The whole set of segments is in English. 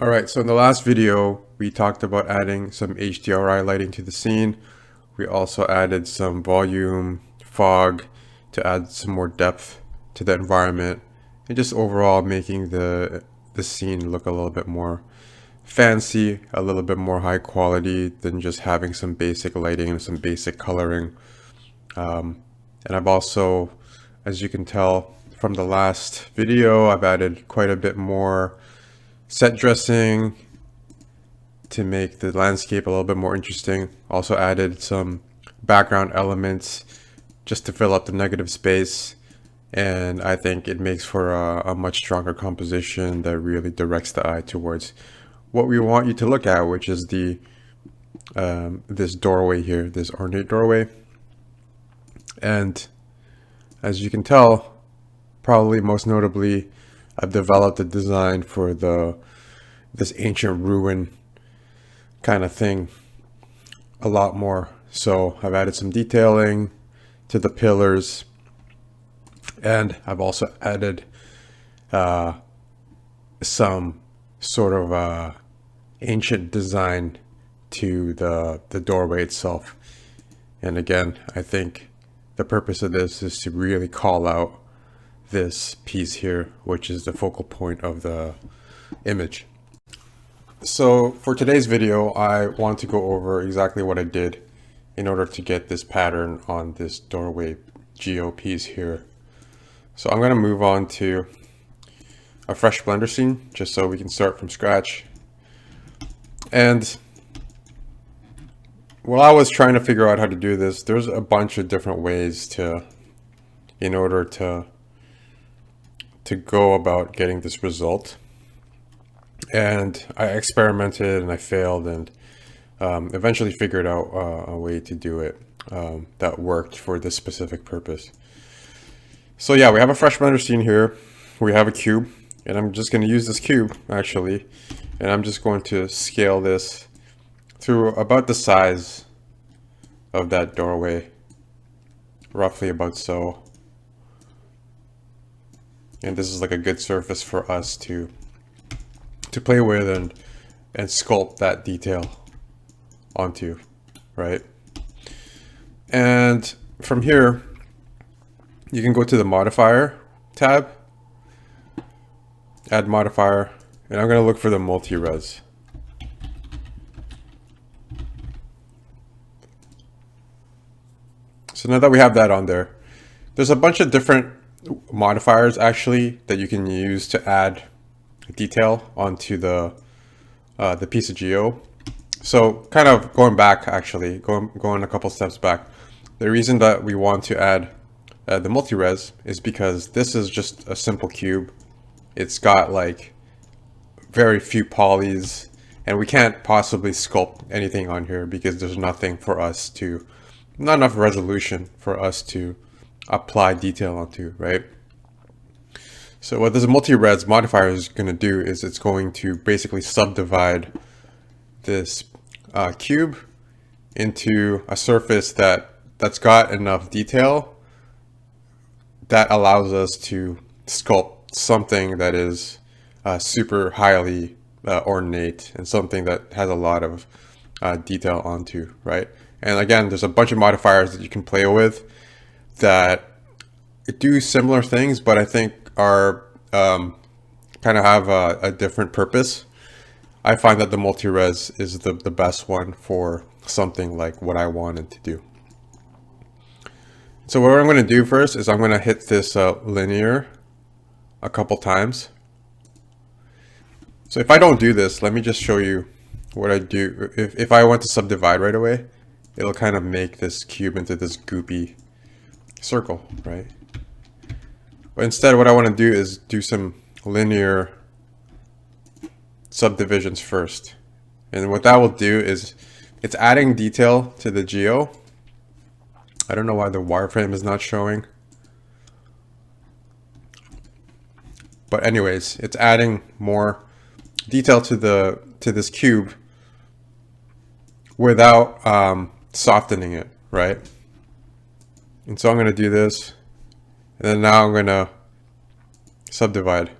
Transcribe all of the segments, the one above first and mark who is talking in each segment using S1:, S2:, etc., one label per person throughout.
S1: All right, so in the last video, we talked about adding some HDRI lighting to the scene. We also added some volume, fog to add some more depth to the environment and just overall making the scene look a little bit more fancy, a little bit more high quality than just having some basic lighting and some basic coloring. And I've also, as you can tell from the last video, I've added quite a bit more set dressing to make the landscape a little bit more interesting. Also added some background elements just to fill up the negative space. And I think it makes for a much stronger composition that really directs the eye towards what we want you to look at, which is the this doorway here, this ornate doorway. And as you can tell, probably most notably, I've developed a design for this ancient ruin kind of thing a lot more. So I've added some detailing to the pillars, and I've also added some sort of ancient design to the doorway itself. And again, I think the purpose of this is to really call out this piece here, which is the focal point of the image. So for today's video, I want to go over exactly what I did in order to get this pattern on this doorway geo piece here. So I'm going to move on to a fresh Blender scene just so we can start from scratch. And while I was trying to figure out how to do this, there's a bunch of different ways in order to go about getting this result. And I experimented and I failed and eventually figured out a way to do it that worked for this specific purpose. So yeah, we have a fresh Blender scene here. We have a cube, and I'm just going to use this cube actually, and I'm just going to scale this through about the size of that doorway, roughly about so. And this is like a good surface for us to play with and sculpt that detail onto, right? And from here, you can go to the modifier tab, add modifier, and I'm going to look for the multi-res. So now that we have that on there, there's a bunch of different modifiers actually that you can use to add detail onto the piece of geo. So kind of going back, actually going a couple steps back, the reason that we want to add the multi-res is because this is just a simple cube. It's got like very few polys, and we can't possibly sculpt anything on here because there's nothing for us to, not enough resolution for us to apply detail onto, right? So what this multi-res modifier is going to do is it's going to basically subdivide this cube into a surface that's got enough detail that allows us to sculpt something that is super highly ornate and something that has a lot of detail onto, right? And again, there's a bunch of modifiers that you can play with that do similar things, but I think are kind of have a different purpose. I find that the multi-res is the best one for something like what I wanted to do. So what I'm going to do first is I'm going to hit this linear a couple times. So if I don't do this, let me just show you what I do. If I want to subdivide right away, it'll kind of make this cube into this goopy circle, right? But instead, what I want to do is do some linear subdivisions first. And what that will do is it's adding detail to the geo. I don't know why the wireframe is not showing. But anyways, it's adding more detail to this cube without softening it, right? And so I'm going to do this. And then now I'm going to subdivide.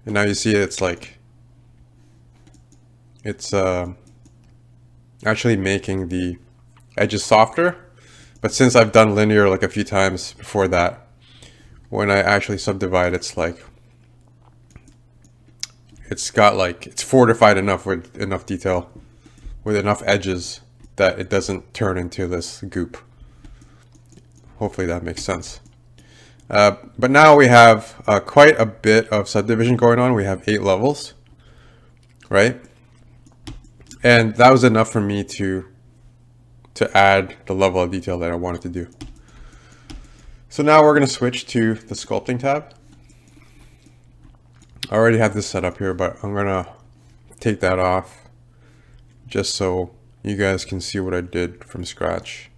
S1: And now you see it's like, it's actually making the edges softer. But since I've done linear like a few times before that, when I actually subdivide, it's like, it's got like, it's fortified enough with enough detail, with enough edges that it doesn't turn into this goop. Hopefully that makes sense. But now we have quite a bit of subdivision going on. We have 8 levels, right? And that was enough for me to add the level of detail that I wanted to do. So now we're going to switch to the sculpting tab. I already have this set up here, but I'm going to take that off just so you guys can see what I did from scratch.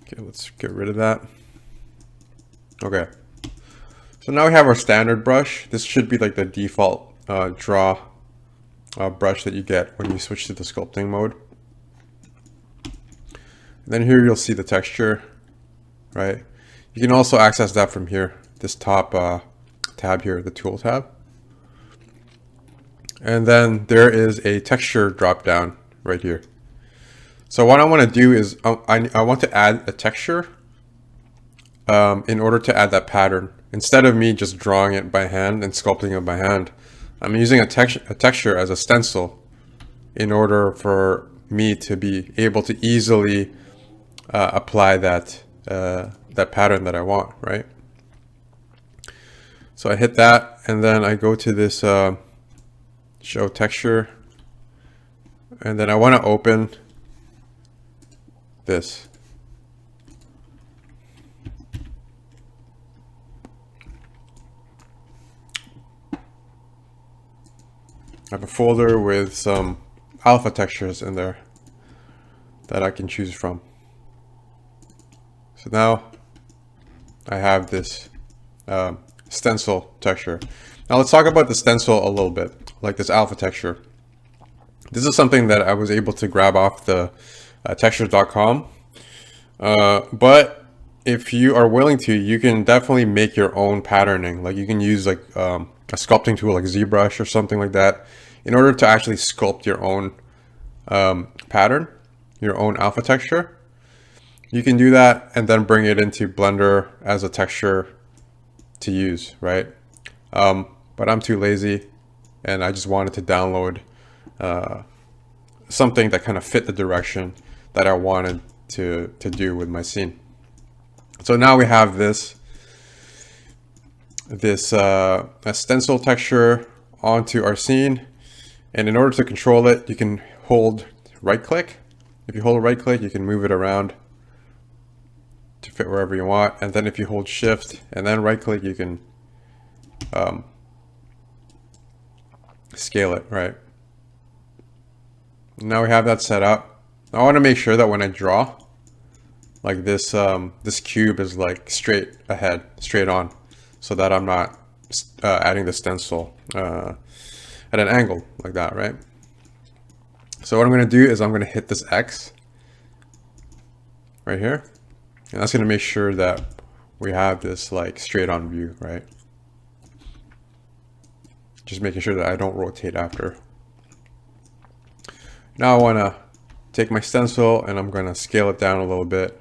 S1: Okay, let's get rid of that. Okay, so now we have our standard brush. This should be like the default draw brush that you get when you switch to the sculpting mode. And then here you'll see the texture, right? You can also access that from here, this top tab here, the tool tab. And then there is a texture drop down right here. So what I want to do is I want to add a texture in order to add that pattern. Instead of me just drawing it by hand and sculpting it by hand, I'm using a texture as a stencil in order for me to be able to easily apply that pattern that I want, right? So I hit that, and then I go to this show texture, and then I want to open this. I have a folder with some alpha textures in there that I can choose from. So now I have this stencil texture. Now let's talk about the stencil a little bit, like this alpha texture. This is something that I was able to grab off the textures.com. But if you are willing to, you can definitely make your own patterning. Like you can use like a sculpting tool like ZBrush or something like that in order to actually sculpt your own pattern, your own alpha texture. You can do that and then bring it into Blender as a texture to use, right? But I'm too lazy and I just wanted to download something that kind of fit the direction that I wanted to do with my scene. So now we have this a stencil texture onto our scene, and in order to control it, you can hold right click. If you hold right click, you can move it around to fit wherever you want, and then if you hold shift and then right click, you can scale it, right? Now we have that set up. I want to make sure that when I draw, like this this cube is like straight ahead, straight on, so that I'm not adding the stencil at an angle like that, right? So what I'm going to do is I'm going to hit this X right here, and that's going to make sure that we have this like straight on view, right? Just making sure that I don't rotate after. Now I want to take my stencil and I'm going to scale it down a little bit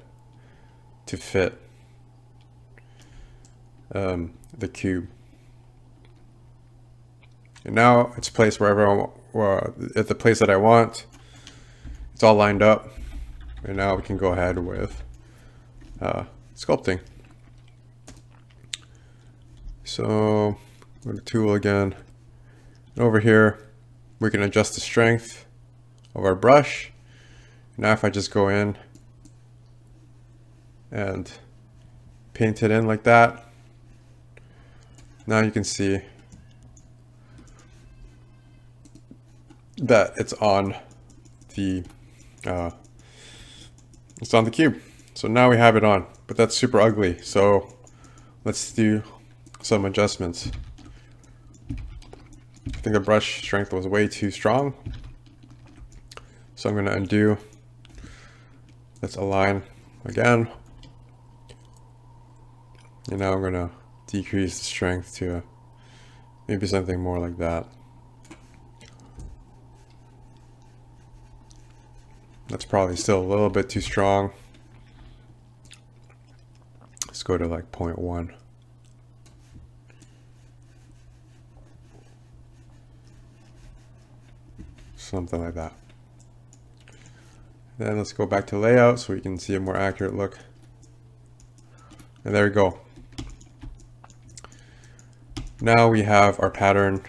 S1: to fit the cube. And now it's placed wherever at the place that I want. It's all lined up. And now we can go ahead with sculpting. So go to tool again. And over here, we can adjust the strength of our brush. Now if I just go in and paint it in like that, now you can see that it's on the cube. So now we have it on, but that's super ugly. So let's do some adjustments. I think the brush strength was way too strong. So I'm going to undo. Let's align again. And now I'm going to decrease the strength to Maybe something more like that. That's probably still a little bit too strong. Let's go to like 0.1. Something like that. Then let's go back to layout so we can see a more accurate look. And there we go. Now we have our pattern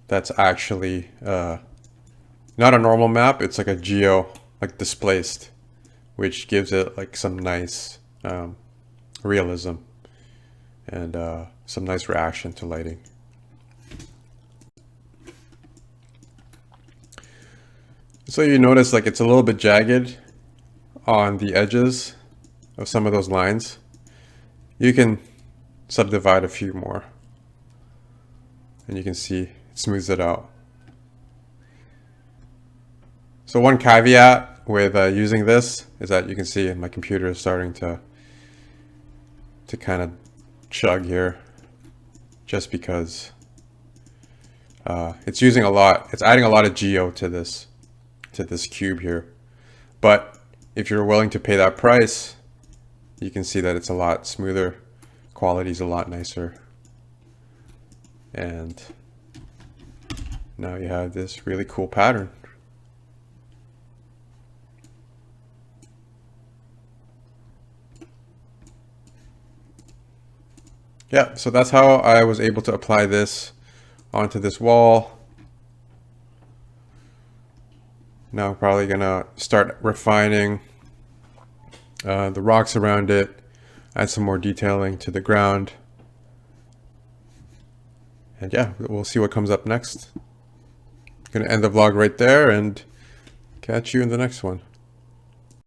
S1: that's actually not a normal map, it's like a geo, like displaced, which gives it like some nice realism and some nice reaction to lighting. So you notice like it's a little bit jagged on the edges of some of those lines. You can subdivide a few more and you can see it smooths it out. So one caveat with using this is that you can see my computer is starting to kind of chug here, just because it's using a lot. It's adding a lot of geo to this cube here. But if you're willing to pay that price, you can see that it's a lot smoother. Quality is a lot nicer, and now you have this really cool pattern. Yeah, so that's how I was able to apply this onto this wall. Now I'm probably gonna start refining the rocks around it, add some more detailing to the ground. And yeah, we'll see what comes up next. Gonna end the vlog right there and catch you in the next one.